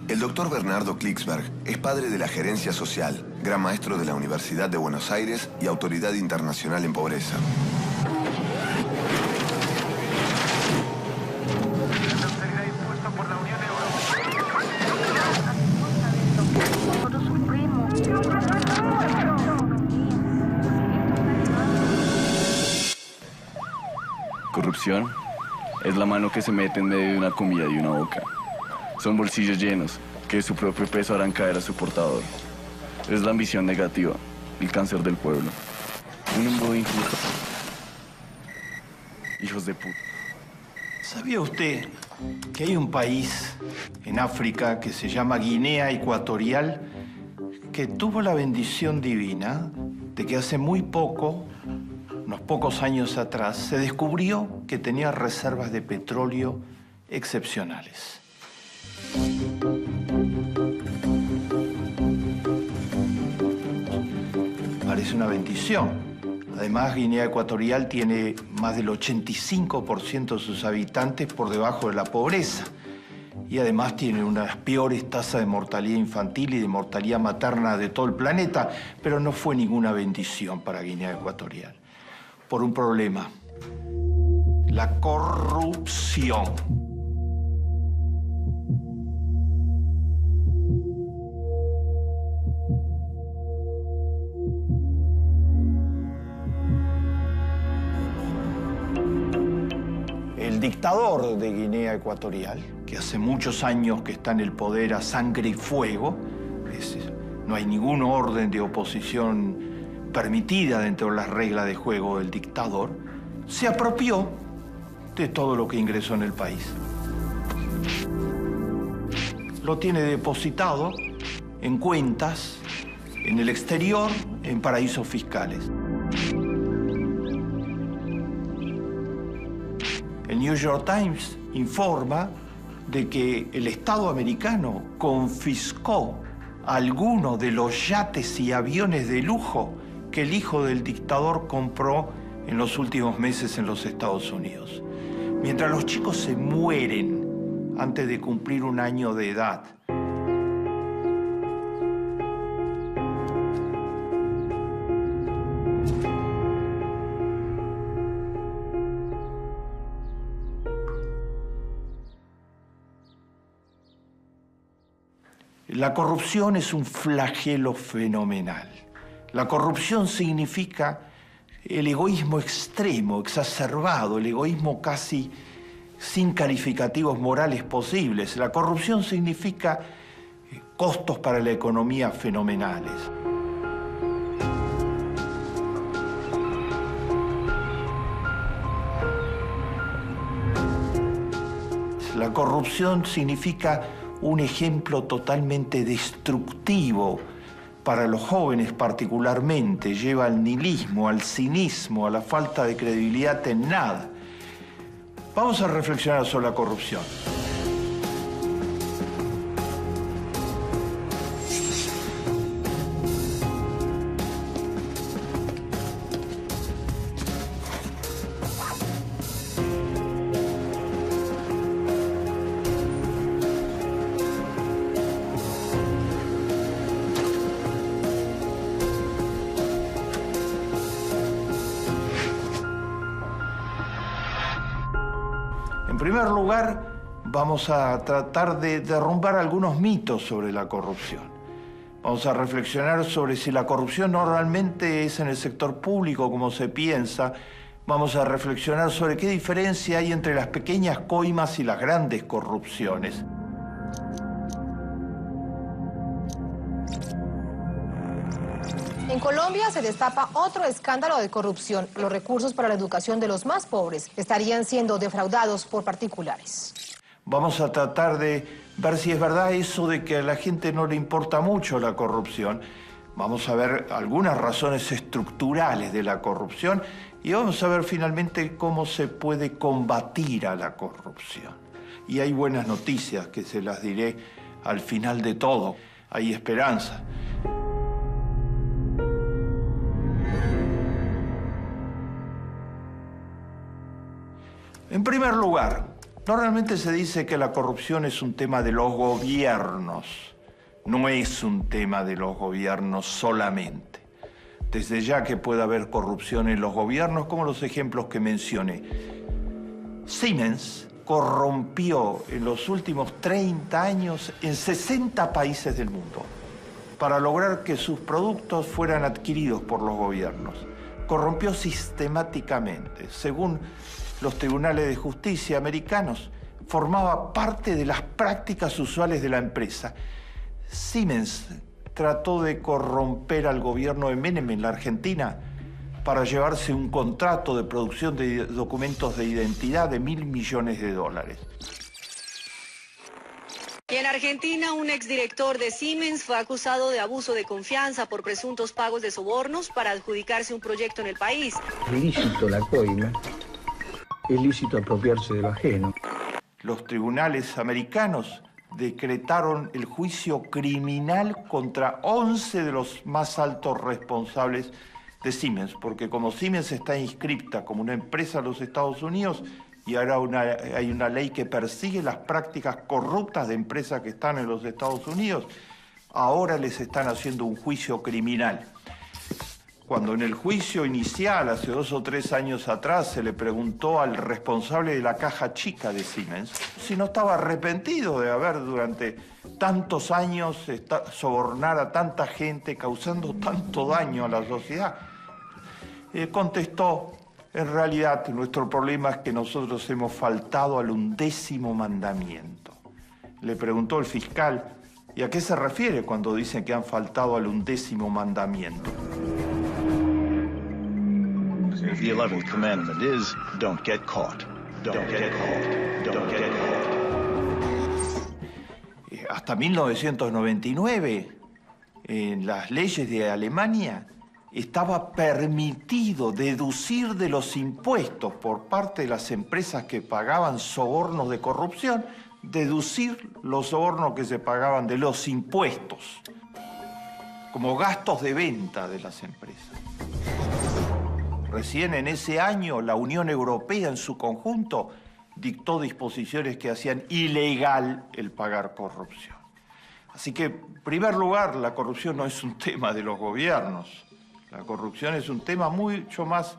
El doctor Bernardo Klicksberg es padre de la gerencia social, gran maestro de la Universidad de Buenos Aires y autoridad internacional en pobreza. Corrupción es la mano que se mete en medio de una comida y una boca. Son bolsillos llenos que de su propio peso harán caer a su portador. Es la ambición negativa, el cáncer del pueblo. Un embudo injusto. Hijos de puta. ¿Sabía usted que hay un país en África que se llama Guinea Ecuatorial que tuvo la bendición divina de que hace muy poco, unos pocos años atrás, se descubrió que tenía reservas de petróleo excepcionales? Parece una bendición. Además, Guinea Ecuatorial tiene más del 85% de sus habitantes por debajo de la pobreza. Y además tiene una de las peores tasas de mortalidad infantil y de mortalidad materna de todo el planeta. Pero no fue ninguna bendición para Guinea Ecuatorial. Por un problema: la corrupción. El dictador de Guinea Ecuatorial, que hace muchos años que está en el poder a sangre y fuego, no hay ningún orden de oposición permitida dentro de las reglas de juego del dictador, se apropió de todo lo que ingresó en el país. Lo tiene depositado en cuentas en el exterior, en paraísos fiscales. El New York Times informa de que el Estado americano confiscó algunos de los yates y aviones de lujo que el hijo del dictador compró en los últimos meses en los Estados Unidos. Mientras los chicos se mueren antes de cumplir un año de edad, la corrupción es un flagelo fenomenal. La corrupción significa el egoísmo extremo, exacerbado, el egoísmo casi sin calificativos morales posibles. La corrupción significa costos para la economía fenomenales. La corrupción significa un ejemplo totalmente destructivo para los jóvenes particularmente. Lleva al nihilismo, al cinismo, a la falta de credibilidad en nada. Vamos a reflexionar sobre la corrupción. En primer lugar, vamos a tratar de derrumbar algunos mitos sobre la corrupción. Vamos a reflexionar sobre si la corrupción no realmente es en el sector público como se piensa. Vamos a reflexionar sobre qué diferencia hay entre las pequeñas coimas y las grandes corrupciones. En Colombia se destapa otro escándalo de corrupción. Los recursos para la educación de los más pobres estarían siendo defraudados por particulares. Vamos a tratar de ver si es verdad eso de que a la gente no le importa mucho la corrupción. Vamos a ver algunas razones estructurales de la corrupción y vamos a ver finalmente cómo se puede combatir a la corrupción. Y hay buenas noticias que se las diré al final de todo. Hay esperanza. En primer lugar, Normalmente se dice que la corrupción es un tema de los gobiernos. No es un tema de los gobiernos solamente. Desde ya que puede haber corrupción en los gobiernos, como los ejemplos que mencioné. Siemens corrompió en los últimos 30 años en 60 países del mundo para lograr que sus productos fueran adquiridos por los gobiernos. Corrompió sistemáticamente. Según los tribunales de justicia americanos, formaba parte de las prácticas usuales de la empresa. Siemens trató de corromper al gobierno de Menem en la Argentina para llevarse un contrato de producción de documentos de identidad de $1.000 millones. Y en Argentina, un exdirector de Siemens fue acusado de abuso de confianza por presuntos pagos de sobornos para adjudicarse un proyecto en el país. Es lícito la coima, es lícito apropiarse de lo ajeno. Los tribunales americanos decretaron el juicio criminal contra 11 de los más altos responsables de Siemens, porque como Siemens está inscripta como una empresa de los Estados Unidos y ahora hay una ley que persigue las prácticas corruptas de empresas que están en los Estados Unidos, ahora les están haciendo un juicio criminal. Cuando en el juicio inicial, hace 2 o 3 años atrás, se le preguntó al responsable de la caja chica de Siemens si no estaba arrepentido de haber durante tantos años sobornar a tanta gente, causando tanto daño a la sociedad, contestó: en realidad nuestro problema es que nosotros hemos faltado al 11º mandamiento. Le preguntó el fiscal: ¿y a qué se refiere cuando dicen que han faltado al 11º mandamiento? The 11th commandment is, don't get caught. Don't get caught. Don't get caught. Hasta 1999, en las leyes de Alemania, estaba permitido deducir de los impuestos por parte de las empresas que pagaban sobornos de corrupción, deducir los sobornos que se pagaban de los impuestos, como gastos de venta de las empresas. Recién en ese año, la Unión Europea en su conjunto dictó disposiciones que hacían ilegal el pagar corrupción. Así que, en primer lugar, la corrupción no es un tema de los gobiernos. La corrupción es un tema mucho más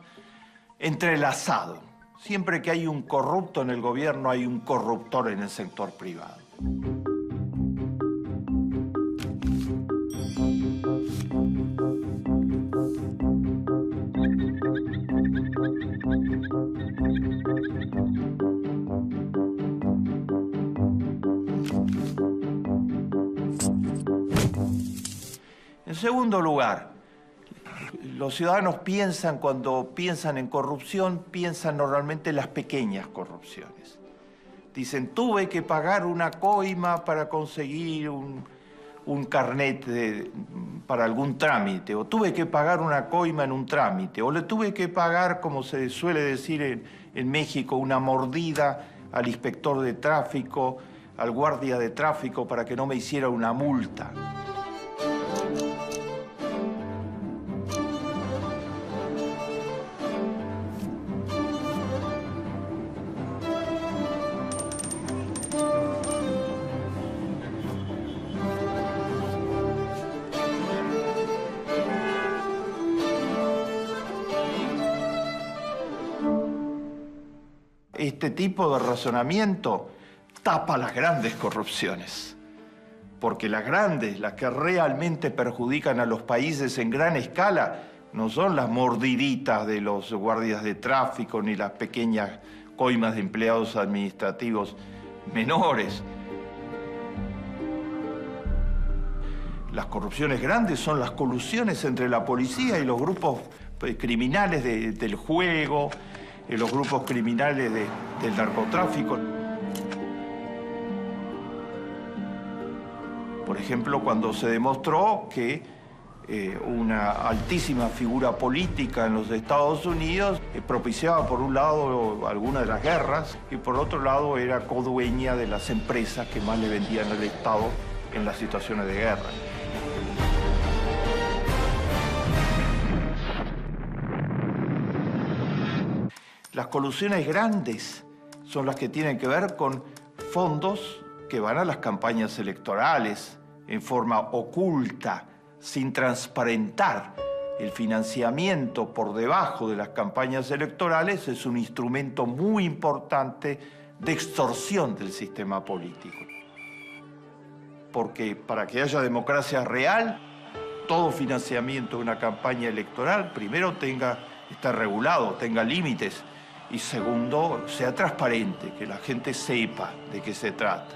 entrelazado. Siempre que hay un corrupto en el gobierno, hay un corruptor en el sector privado. En segundo lugar, los ciudadanos cuando piensan en corrupción, piensan normalmente en las pequeñas corrupciones. Dicen: tuve que pagar una coima para conseguir un carnet para algún trámite, o tuve que pagar una coima en un trámite, o le tuve que pagar, como se suele decir en México, una mordida al inspector de tráfico, al guardia de tráfico para que no me hiciera una multa. Este tipo de razonamiento tapa las grandes corrupciones, porque las grandes, las que realmente perjudican a los países en gran escala, no son las mordiditas de los guardias de tráfico ni las pequeñas coimas de empleados administrativos menores. Las corrupciones grandes son las colusiones entre la policía y los grupos criminales del juego, los grupos criminales del narcotráfico. Por ejemplo, cuando se demostró que una altísima figura política en los Estados Unidos propiciaba por un lado algunas de las guerras y por otro lado era codueña de las empresas que más le vendían al Estado en las situaciones de guerra. Las colusiones grandes son las que tienen que ver con fondos que van a las campañas electorales en forma oculta, sin transparentar. El financiamiento por debajo de las campañas electorales es un instrumento muy importante de extorsión del sistema político. Porque para que haya democracia real, todo financiamiento de una campaña electoral, primero esté regulado, tenga límites, y segundo, sea transparente, que la gente sepa de qué se trata.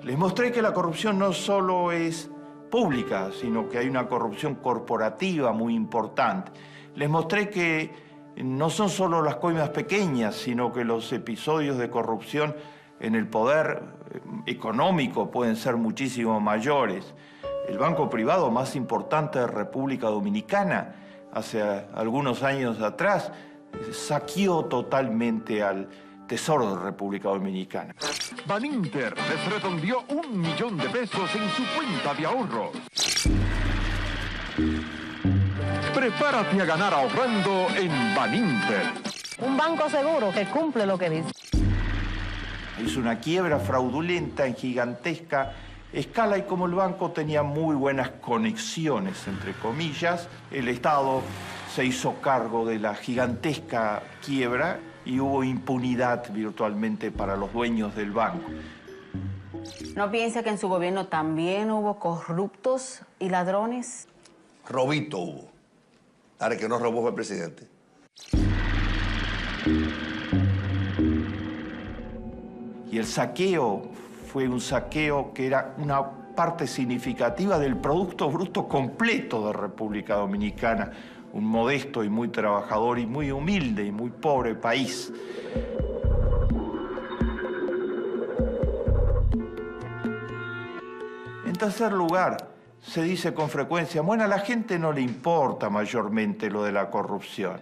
Les mostré que la corrupción no solo es pública, sino que hay una corrupción corporativa muy importante. Les mostré que no son solo las coimas pequeñas, sino que los episodios de corrupción en el poder económico pueden ser muchísimo mayores. El banco privado más importante de República Dominicana, hace algunos años atrás, saqueó totalmente al Tesoro de República Dominicana. Baninter les redondeó 1 millón de pesos en su cuenta de ahorros. Prepárate a ganar ahorrando en Baninter. Un banco seguro que cumple lo que dice. Es una quiebra fraudulenta en gigantesca escala y como el banco tenía muy buenas conexiones, entre comillas, el Estado se hizo cargo de la gigantesca quiebra y hubo impunidad virtualmente para los dueños del banco. ¿No piensa que en su gobierno también hubo corruptos y ladrones? Robito hubo. Ahora, el que no robó fue el presidente. Y el saqueo fue un saqueo que era una parte significativa del Producto Bruto completo de República Dominicana, un modesto y muy trabajador y muy humilde y muy pobre país. En tercer lugar, se dice con frecuencia, bueno, a la gente no le importa mayormente lo de la corrupción.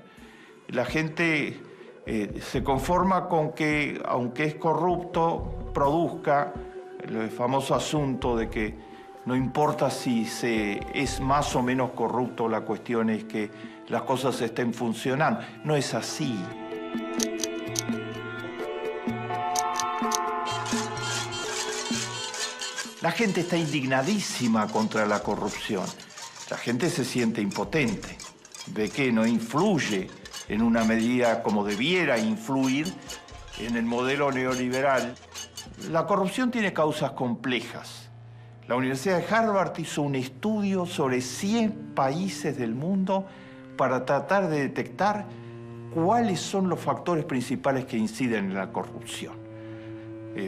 La gente se conforma con que, aunque es corrupto, produzca el famoso asunto de que no importa si es más o menos corrupto, la cuestión es que las cosas estén funcionando. No es así. La gente está indignadísima contra la corrupción. La gente se siente impotente, ve que no influye en una medida como debiera influir en el modelo neoliberal. La corrupción tiene causas complejas. La Universidad de Harvard hizo un estudio sobre 100 países del mundo para tratar de detectar cuáles son los factores principales que inciden en la corrupción.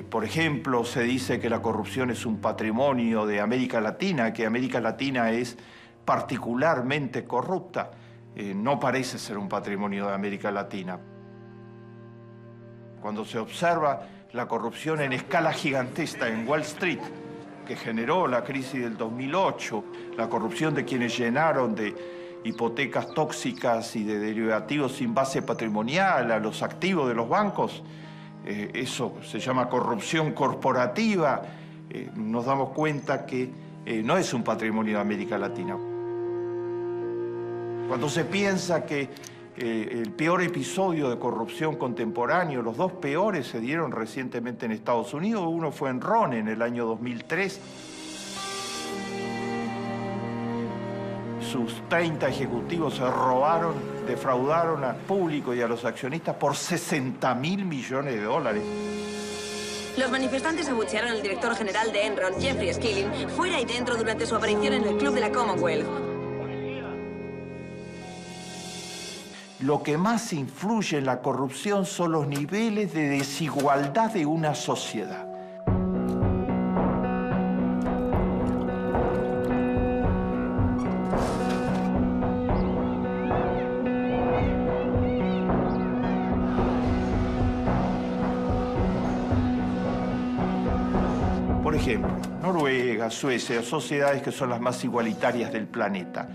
Por ejemplo, se dice que la corrupción es un patrimonio de América Latina, que América Latina es particularmente corrupta. No parece ser un patrimonio de América Latina. Cuando se observa la corrupción en escala gigantesca en Wall Street, que generó la crisis del 2008, la corrupción de quienes llenaron de hipotecas tóxicas y de derivativos sin base patrimonial a los activos de los bancos, eso se llama corrupción corporativa. Nos damos cuenta que no es un patrimonio de América Latina. Cuando se piensa que el peor episodio de corrupción contemporáneo, los dos peores se dieron recientemente en Estados Unidos. Uno fue Enron en el año 2003. Sus 30 ejecutivos se robaron, defraudaron al público y a los accionistas por $60.000 millones. Los manifestantes abuchearon al director general de Enron, Jeffrey Skilling, fuera y dentro durante su aparición en el Club de la Commonwealth. Lo que más influye en la corrupción son los niveles de desigualdad de una sociedad. Por ejemplo, Noruega, Suecia, sociedades que son las más igualitarias del planeta.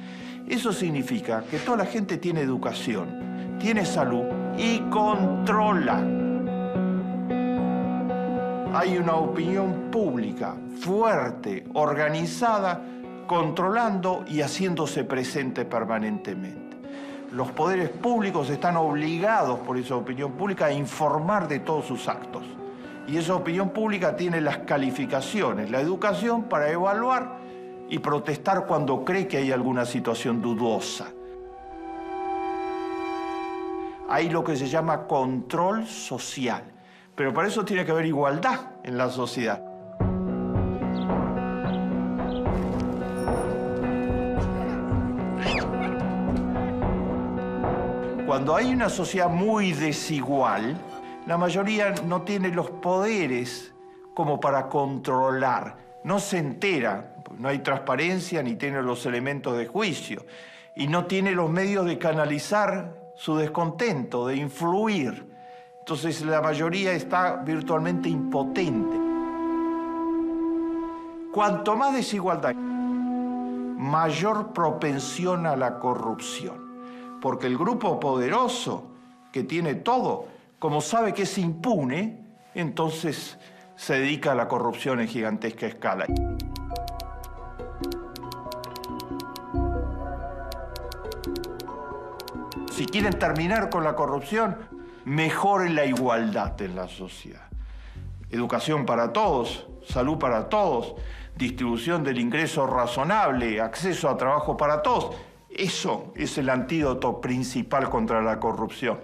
Eso significa que toda la gente tiene educación, tiene salud y controla. Hay una opinión pública fuerte, organizada, controlando y haciéndose presente permanentemente. Los poderes públicos están obligados por esa opinión pública a informar de todos sus actos. Y esa opinión pública tiene las calificaciones, la educación para evaluar y protestar cuando cree que hay alguna situación dudosa. Hay lo que se llama control social, pero para eso tiene que haber igualdad en la sociedad. Cuando hay una sociedad muy desigual, la mayoría no tiene los poderes como para controlar, no se entera, no hay transparencia ni tiene los elementos de juicio y no tiene los medios de canalizar su descontento, de influir. Entonces la mayoría está virtualmente impotente. Cuanto más desigualdad, mayor propensión a la corrupción. Porque el grupo poderoso que tiene todo, como sabe que es impune, entonces se dedica a la corrupción en gigantesca escala. Si quieren terminar con la corrupción, mejoren la igualdad en la sociedad. Educación para todos, salud para todos, distribución del ingreso razonable, acceso a trabajo para todos. Eso es el antídoto principal contra la corrupción.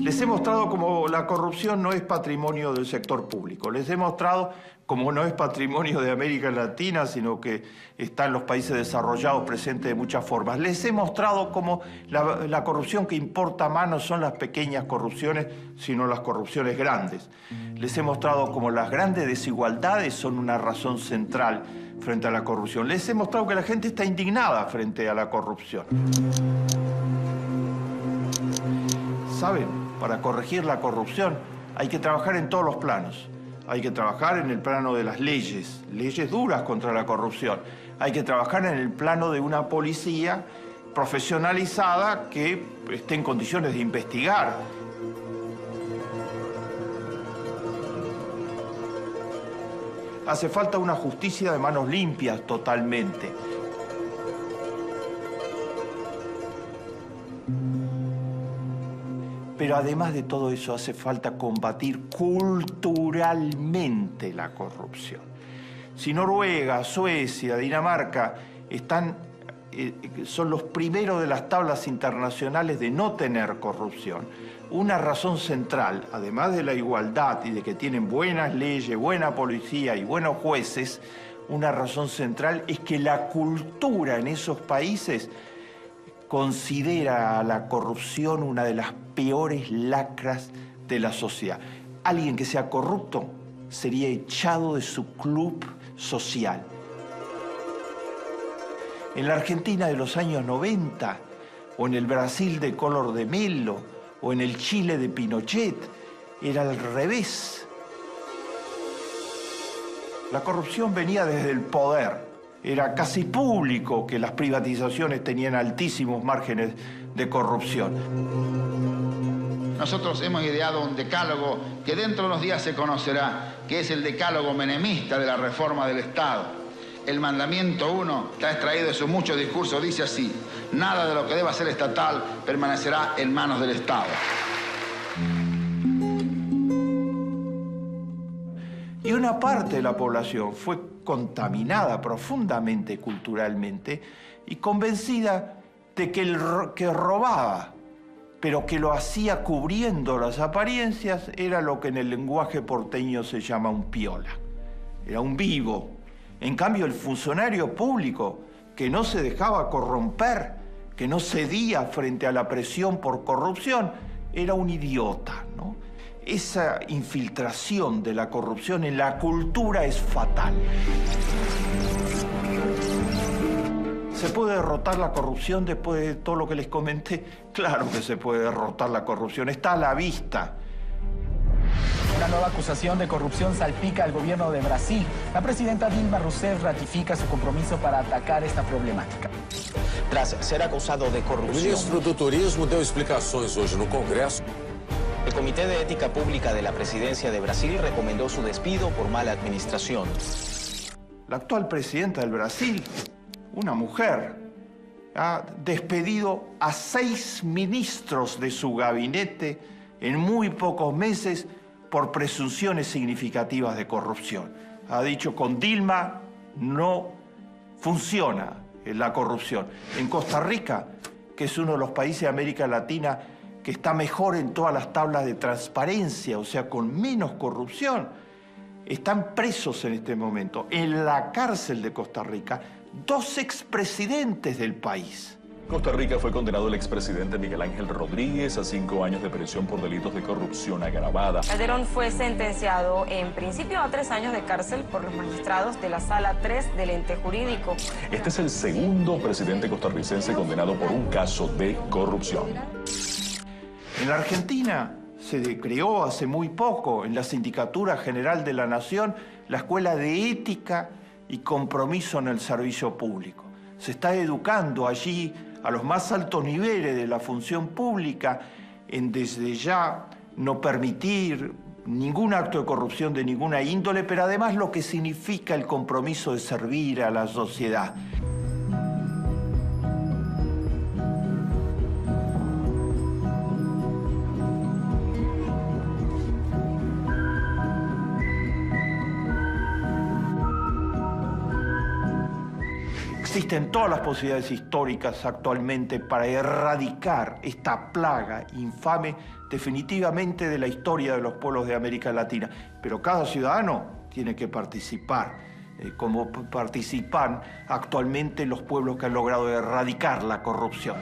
Les he mostrado cómo la corrupción no es patrimonio del sector público. Les he mostrado cómo no es patrimonio de América Latina, sino que está en los países desarrollados presente de muchas formas. Les he mostrado cómo la corrupción que importa más no son las pequeñas corrupciones, sino las corrupciones grandes. Les he mostrado cómo las grandes desigualdades son una razón central frente a la corrupción. Les he mostrado que la gente está indignada frente a la corrupción. ¿Saben? Para corregir la corrupción hay que trabajar en todos los planos. Hay que trabajar en el plano de las leyes, leyes duras contra la corrupción. Hay que trabajar en el plano de una policía profesionalizada que esté en condiciones de investigar. Hace falta una justicia de manos limpias totalmente. Pero además de todo eso hace falta combatir culturalmente la corrupción. Si Noruega, Suecia, Dinamarca son los primeros de las tablas internacionales de no tener corrupción, una razón central, además de la igualdad y de que tienen buenas leyes, buena policía y buenos jueces, una razón central es que la cultura en esos países considera a la corrupción una de las peores lacras de la sociedad. Alguien que sea corrupto sería echado de su club social. En la Argentina de los años 90, o en el Brasil de Collor de Mello, o en el Chile de Pinochet, era al revés. La corrupción venía desde el poder. Era casi público que las privatizaciones tenían altísimos márgenes de corrupción. Nosotros hemos ideado un decálogo que dentro de unos días se conocerá, que es el decálogo menemista de la reforma del Estado. El mandamiento 1 está extraído de sus muchos discursos, dice así: nada de lo que deba ser estatal permanecerá en manos del Estado. Y una parte de la población fue contaminada profundamente culturalmente y convencida de que el que robaba, pero que lo hacía cubriendo las apariencias, era lo que en el lenguaje porteño se llama un piola. Era un vivo. En cambio, el funcionario público que no se dejaba corromper, que no cedía frente a la presión por corrupción, era un idiota, ¿no? Esa infiltración de la corrupción en la cultura es fatal. ¿Se puede derrotar la corrupción después de todo lo que les comenté? Claro que se puede derrotar la corrupción, está a la vista. Una nueva acusación de corrupción salpica al gobierno de Brasil. La presidenta Dilma Rousseff ratifica su compromiso para atacar esta problemática. Tras ser acusado de corrupción. O ministro do Turismo deu explicações hoje no Congresso. El Comité de Ética Pública de la Presidencia de Brasil recomendó su despido por mala administración. La actual presidenta del Brasil, una mujer, ha despedido a 6 ministros de su gabinete en muy pocos meses por presunciones significativas de corrupción. Ha dicho, con Dilma no funciona la corrupción. En Costa Rica, que es uno de los países de América Latina que está mejor en todas las tablas de transparencia, o sea, con menos corrupción, están presos en este momento, en la cárcel de Costa Rica, 2 expresidentes del país. Costa Rica fue condenado el expresidente Miguel Ángel Rodríguez a 5 años de prisión por delitos de corrupción agravada. Calderón fue sentenciado en principio a 3 años de cárcel por los magistrados de la Sala 3 del ente jurídico. Este es el segundo presidente costarricense condenado por un caso de corrupción. En la Argentina se creó hace muy poco, en la Sindicatura General de la Nación, la Escuela de Ética y Compromiso en el Servicio Público. Se está educando allí a los más altos niveles de la función pública en desde ya no permitir ningún acto de corrupción de ninguna índole, pero además lo que significa el compromiso de servir a la sociedad. Existen todas las posibilidades históricas actualmente para erradicar esta plaga infame definitivamente de la historia de los pueblos de América Latina. Pero cada ciudadano tiene que participar, como participan actualmente los pueblos que han logrado erradicar la corrupción.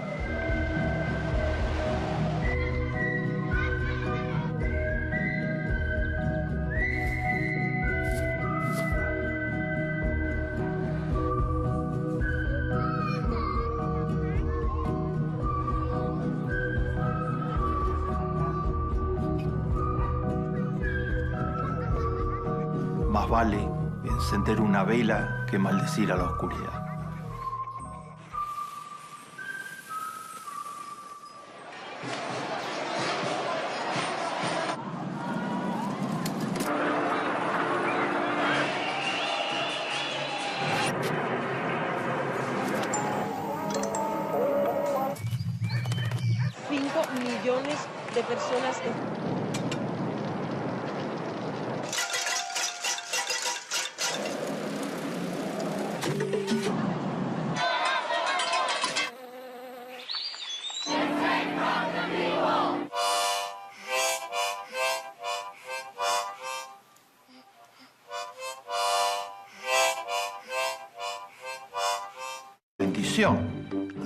Más vale encender una vela que maldecir a la oscuridad. Millones de personas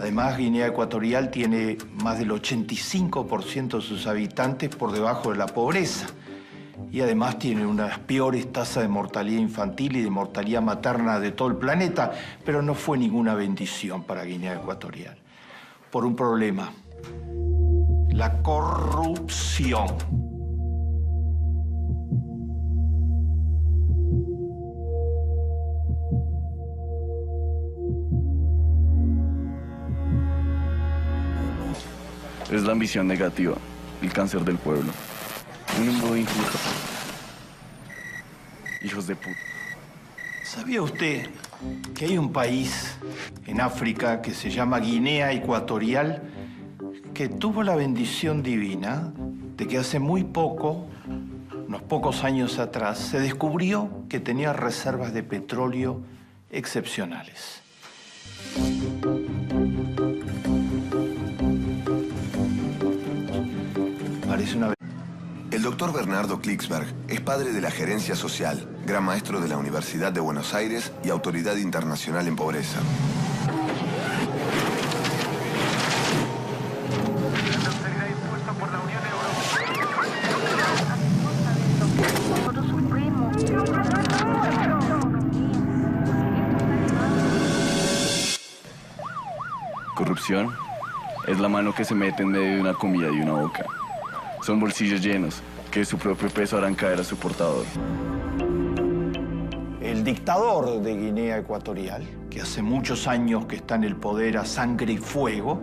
Además, Guinea Ecuatorial tiene más del 85% de sus habitantes por debajo de la pobreza. Y además tiene una de las peores tasas de mortalidad infantil y de mortalidad materna de todo el planeta. Pero no fue ninguna bendición para Guinea Ecuatorial. Por un problema. La corrupción. Es la ambición negativa, el cáncer del pueblo. Un mundo injusto. Hijos de puta. ¿Sabía usted que hay un país en África que se llama Guinea Ecuatorial que tuvo la bendición divina de que hace muy poco, unos pocos años atrás, se descubrió que tenía reservas de petróleo excepcionales? El doctor Bernardo Klicksberg es padre de la gerencia social, gran maestro de la Universidad de Buenos Aires y autoridad internacional en pobreza. Corrupción es la mano que se mete en medio de una comida y una boca. Son bolsillos llenos que de su propio peso harán caer a su portador. El dictador de Guinea Ecuatorial, que hace muchos años que está en el poder a sangre y fuego,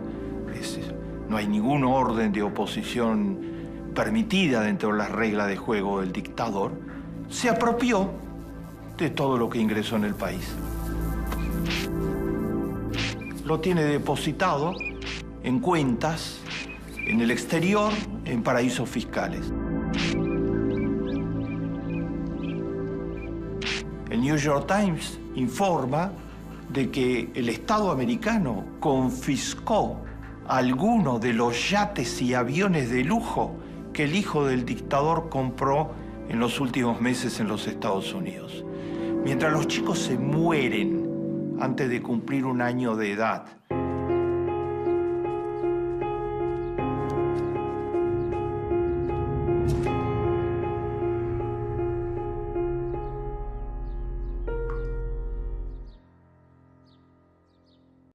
no hay ningún orden de oposición permitida dentro de las reglas de juego del dictador, se apropió de todo lo que ingresó en el país. Lo tiene depositado en cuentas en el exterior, en paraísos fiscales. El New York Times informa de que el Estado americano confiscó algunos de los yates y aviones de lujo que el hijo del dictador compró en los últimos meses en los Estados Unidos. Mientras los chicos se mueren antes de cumplir un año de edad,